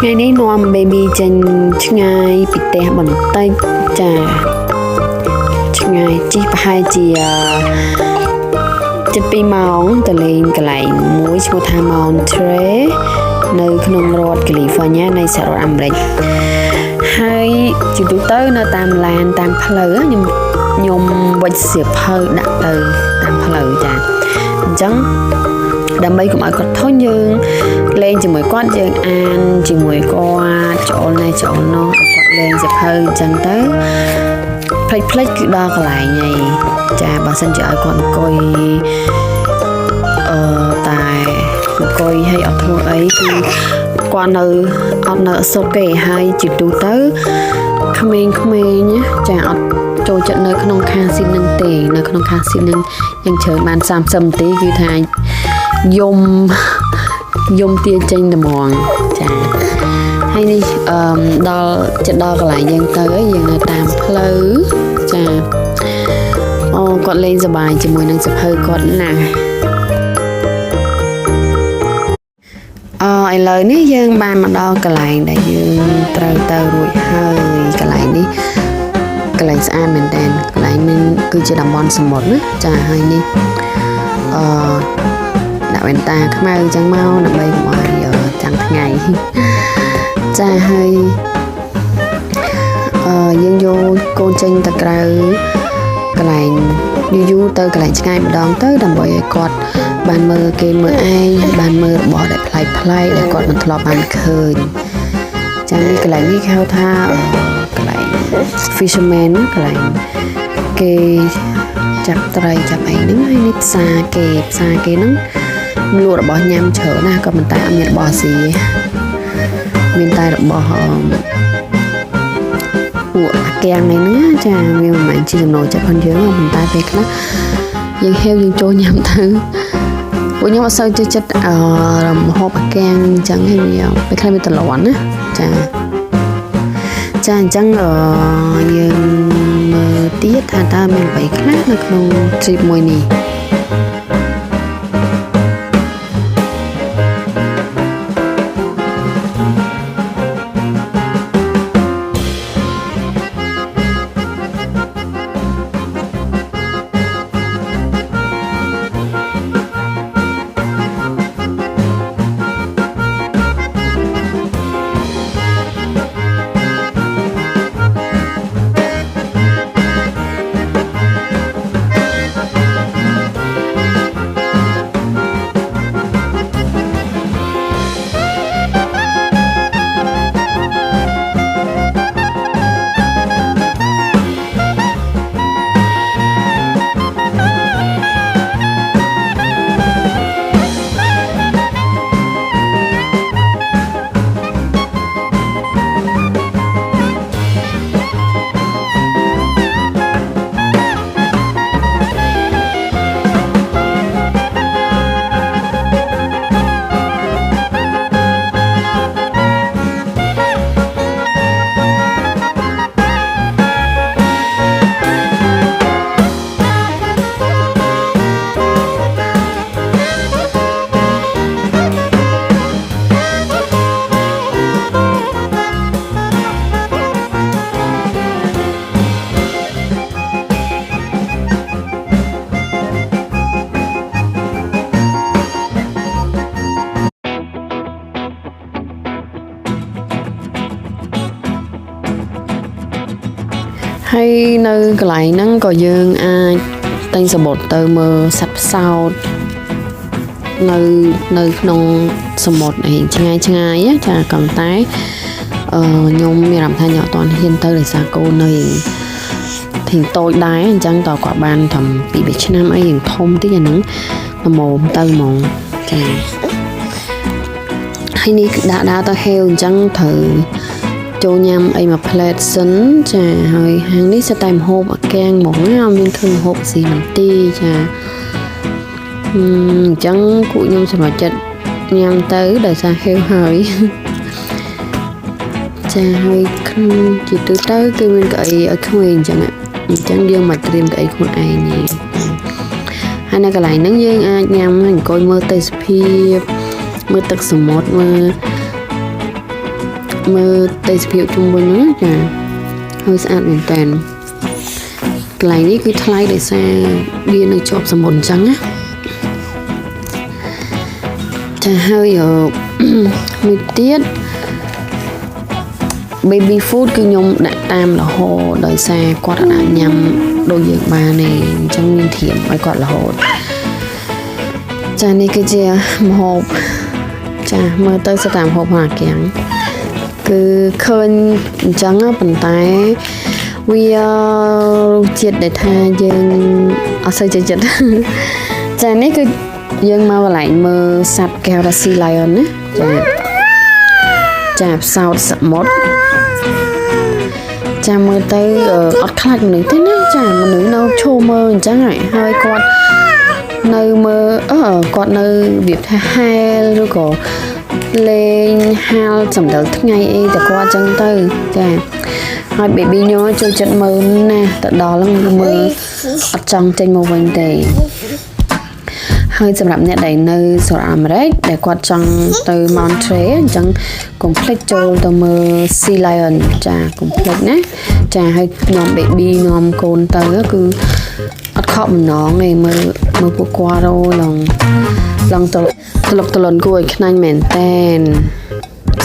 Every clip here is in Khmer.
ថ្ងៃនេះនាំ baby ចេញឆ្ងាយពីផ្ទះបន្តិចចាឆ្ងាយជិះប្រហែលជា7-2 ម៉ោងទៅលេងកន្លែងមួយឈ្មោះថា Monterey នៅក្នុងរដ្ឋ California នៃសហរដ្ឋអាមេរិកហើយជាទូទៅនៅតាមឡានតាមផ្លូវខ្ញុំវិចសៀវភៅដាក់ទៅតាមផ្លូវចាអញ្ចឹងដើម្បីកុំឲ្យគាត់ធុញយើងលេងជាមួយគាត់យើងអានជាមួយគាត់ចូលណែចូលនោះគាត់លេងសៀវភៅអញ្ចឹងទៅផ្លេចគឺដល់កន្លែងហើយចាបើសិនជាឲ្យគាត់អង្គុយតែអង្គុយឲ្យអត់ធ្វើអីគឺគាត់នៅអត់នៅសុខទេហើយជាទូទៅក្មេងៗចាអត់ចូលចិត្តនៅក្នុងខាងស៊ីតនឹងទេនៅក្នុងខាងស៊ីតនឹងយ៉ាងច្រើនបាន30នាទីគឺថាយំទាចេញតែហ្មងចាហើយនេះដល់កន្លែងយើងទៅយើងនៅតាមផ្លូវចាគាត់លេងសប្បាយជាមួយនឹងសភៅគាត់ណាស់ឥឡូវនេះយើងបានមកដល់កន្លែងដែលយើងត្រូវទៅរួចហើយកន្លែងនេះកន្លែងស្អាតមែនតើកន្លែងនេះគឺជាតំបន់សមុទ្រណាចាហើយនេះដាក់វ៉ែនតាខ្មៅចឹងមកដើម្បីកុំឲ្យចាំងថ្ងៃចាហើយយើងយកកូនចេញទៅក្រៅកន្លែងយូរទៅកន្លែងឆ្ងាយម្ដងទៅដើម្បីឲ្យគាត់បានមើលគេមើលឯងបានមើលរបស់ដែលប្លែកដែលគាត់មិនធ្លាប់បានឃើញចានេះកន្លែងនេះគេហៅថាកន្លែង fisherman កន្លែងគេចាប់ត្រីចាប់អីហ្នឹងហើយនេះផ្សារគេហ្នឹងលក់របស់ញ៉ាំច្រើនណាស់ក៏ប៉ុន្តែអត់មានរបស់ស៊ីទេមានតែរបស់ពួកអាកៀងនេះណាចាវាមិនមែនជាចំណូលចិត្តផងយើងប៉ុន្តែពេលខ្លះយើងហេវយើងចូលញ៉ាំទៅពួកខ្ញុំអត់សូវចូលចិត្តម្ហូបអាកៀងអញ្ចឹងហើយវាពេលខ្លះវាត្រលាន់ណាចាអញ្ចឹងយើងមើលទៀតថាតើមានអ្វីខ្លះនៅក្នុង trip មួយនេះហើយនៅកន្លែងហ្នឹងក៏យើងអាចទិញសំបុត្រទៅមើលសត្វផ្សោតនៅក្នុងសមុទ្រឯងឆ្ងាយចាក៏តែខ្ញុំមានអារម្មណ៍ថាខ្ញុំអត់ទាន់ហ៊ានទៅដោយសារកូននៅធៀងតូចដែរអញ្ចឹងតើគាត់បានត្រឹម2-3ឆ្នាំអីយ៉ាងធំតិចអាហ្នឹងល្មមទៅហ្មងចាហើយនេះដាក់ទៅហេវអញ្ចឹងត្រូវចូលញ៉ាំអីមួយផ្លែតសិនចាហើយហាងនេះសិតតែម្ហូបអាកែងហ្មងណាអត់មានឃើញម្ហូបស៊ីមិនទេចាអញ្ចឹងពួកខ្ញុំសម្រេចចិត្តញ៉ាំទៅដោយសារហេវហើយចាហើយជាទូទៅគឺមានកៅអីឲ្យក្មេងអញ្ចឹងយើងមកត្រៀមកៅអីខ្លួនឯងនេះហើយនៅកន្លែងហ្នឹងយើងអាចញ៉ាំអង្គុយមើលទេសភាពមើលទឹកសមុទ្រមើល mơ tây phiêu chung bên nữa chà hơi sạchមែនតើកន្លែងនេះគឺថ្លៃដោយសារវានៅជាប់សមុទ្រអញ្ចឹងណាចាហើយមួយទៀត baby food គឺខ្ញុំដាក់តាមរហូតដោយសារគាត់អាចញ៉ាំដូចយើងបានទេអញ្ចឹងមានធៀបឲ្យគាត់រហូតចានេះគឺជាម្ហូបចាមើលទៅស្តាមម្ហូបផងអាកៀងគឺឃើញអញ្ចឹងប៉ុន្តែវារសជាតិដែលថាយើងអត់សូវចូលចិត្តចានេះគឺយើងមកកន្លែងមើលសត្វកែវរ៉ាស៊ីឡាយអនណាចាផ្សោតសមុទ្រចាំមើលទៅអត់ខ្លាចមនុស្សទេណាចាមនុស្សនៅឈរមើលអញ្ចឹងហើយគាត់នៅមើលគាត់នៅរបៀបថាហែលឬក៏លេងហាលសម្ដៅថ្ងៃអីតែគាត់អញ្ចឹងទៅចាហើយ baby ញ័រចូលចិត្តមើលណាទៅដល់ហ្នឹងមើលអត់ចង់ចេញមកវិញទេហើយសម្រាប់អ្នកដែលនៅសហរដ្ឋអាមេរិកដែលគាត់ចង់ទៅ Montreal អញ្ចឹងកុំភ្លេចចូលទៅមើល Sea Lion ចាកុំភ្លេចណាចាហើយខ្ញុំ baby នាំកូនទៅគឺអត់ខកបំណងទេមើលពួកគាត់ឡងទៅលុកទលន់គួរឲ្យខ្នាញ់មែនតែន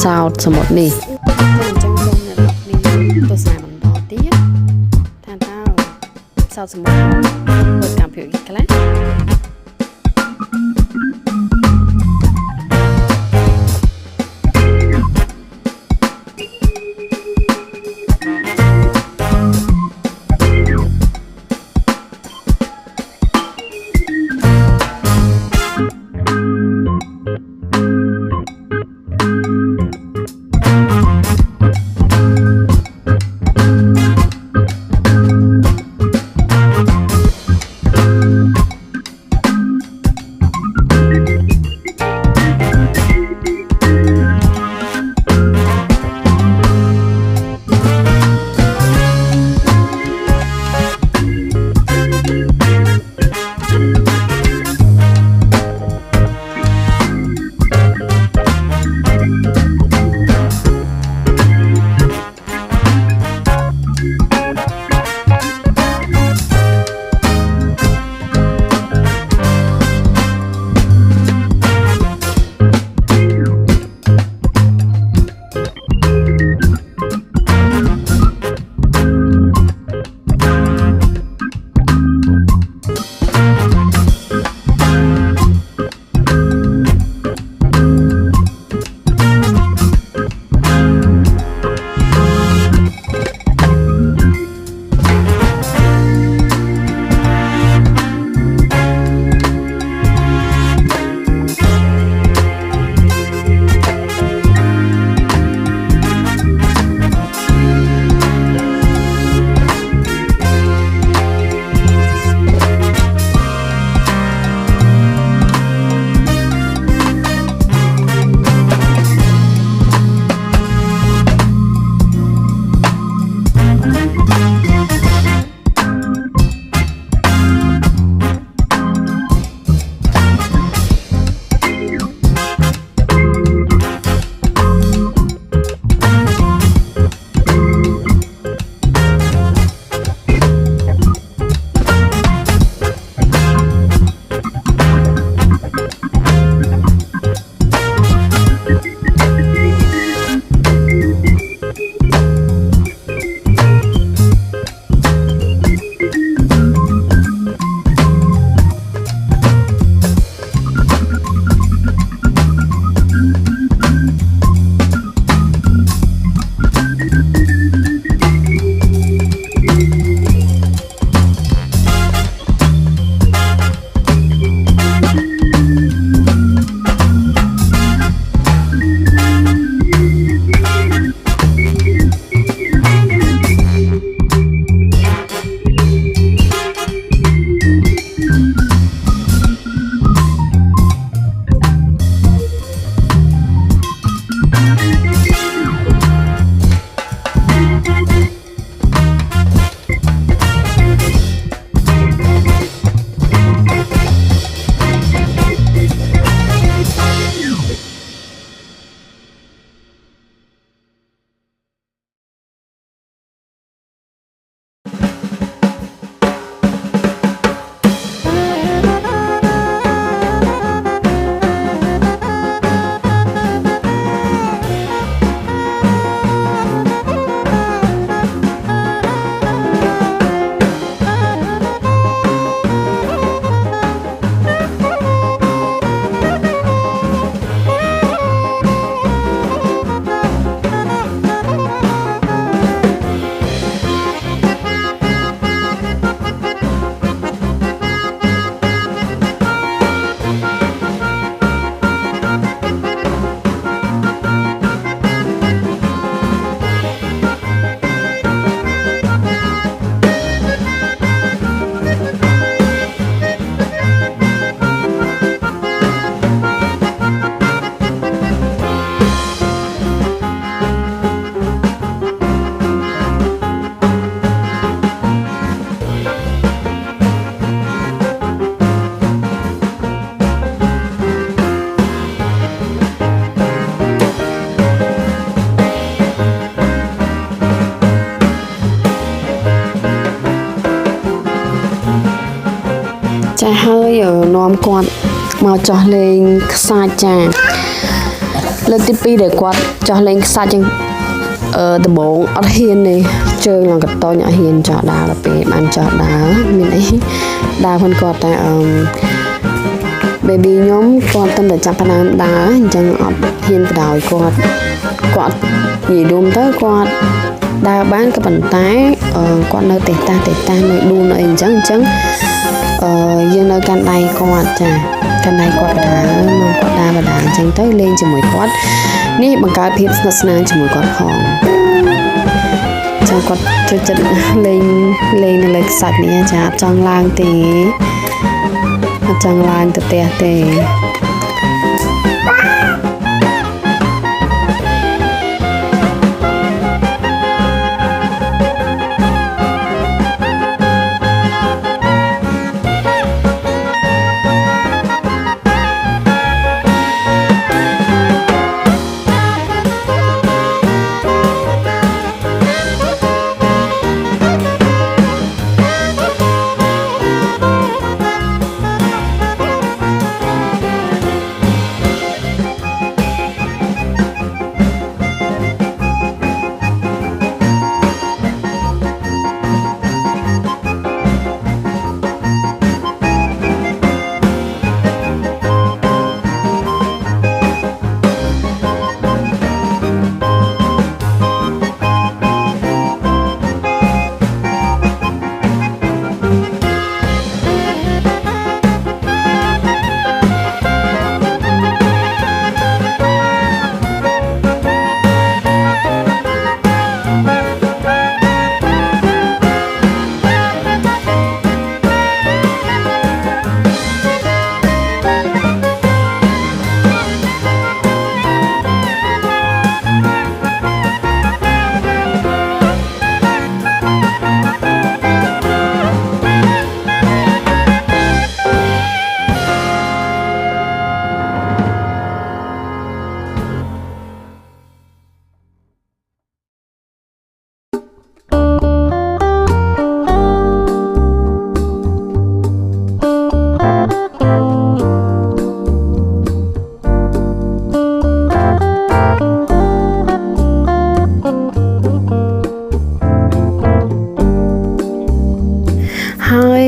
សោតសមុទ្រនេះអញ្ចឹងសូមអ្នកនេះទស្សនាបន្តទៀតថាតើសោតសមុទ្រមើលកម្មវិធីខ្លះ nhóm quạt màu cho lên xa cha lên tiếp đi để quạt cho lên xa chân từ bộ ở hiền này chơi là cái to nhỏ hiền cho đá là bị bạn cho đá mình ấy đá phân quạt tại baby nhóm quạt tâm để chạm bàn đá chẳng hiền đòi quạt gì đùm tới quạt đa bán cái bàn tay quạt nơi tệ ta nơi đu nơi chẳng dương nơi can đây quạt chà can đây quạt đá mong quạt đá và đá chẳng tới lên cho mỗi quạt ní bằng cái phép snap cho mỗi quạt hòn cho quạt cho chân lên là sạch này chà trong lang tí trong lang từ tè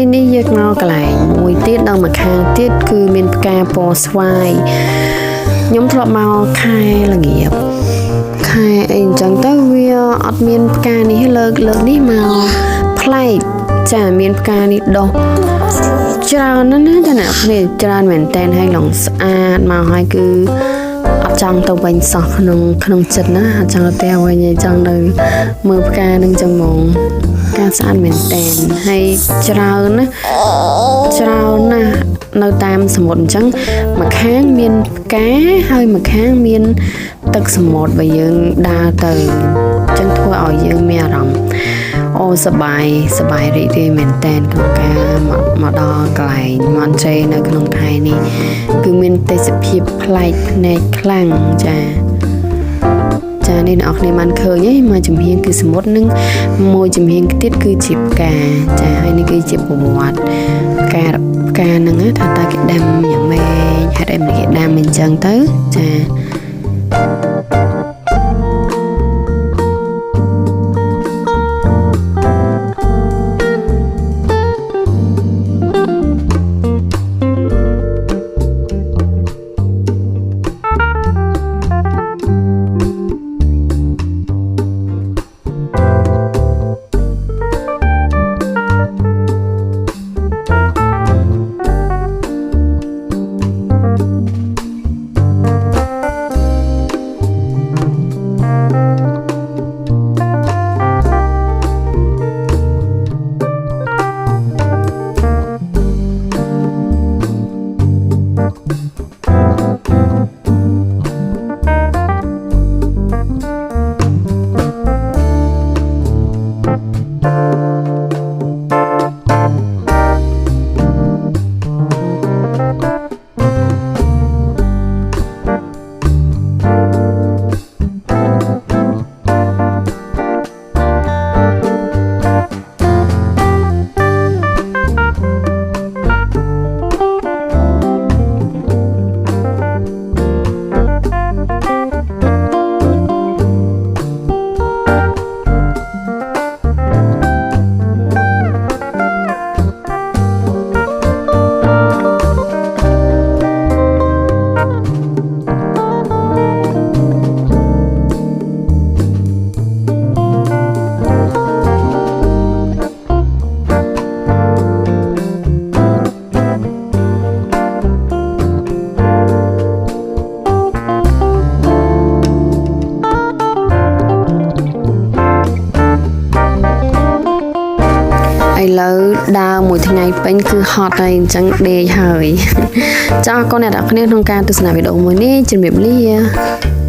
hơi đi giật nó cái lại mùi tiết đâu mà khang tiết cứ miền ca bò xoài nhóm thọ màu khai là nghiệp khai anh chẳng tới vía ở miền ca này lợn đi màu play chả miền ca này đâu chào nó cho nào này chào mình tên hay lòng à màu hai cứ ở trong tàu bánh sọc không chật nó trong teo vậy như trong đời mưa ca đang trong mộng ca san mình tên hay chào nó nơi tam sầm một trắng mà kháng miên cá hơi mà kháng miên tức sầm một và dương đa từ chân thua ở dương mẹ rồng ô sờ bài đi mình tên của ca mà đo cái món chơi nơi cái nông thai này cứ mình tây sẽ phép play này khlang cha nên ở này man khơi nhé mà chấm hiên cứ sầm một nưng môi chấm hiên cái tiết cứ chip cà cha hay này cứ chip bột cà nưng á thà ta cái đam nhận mẹ hạt em cái đam mình chẳng tới cha ឥឡូវដើរមួយថ្ងៃពេញគឺហត់ហើយអញ្ចឹងដេកហើយចាអរគុណអ្នកនរគ្នាក្នុងការទស្សនាវីដេអូមួយនេះជំរាបលា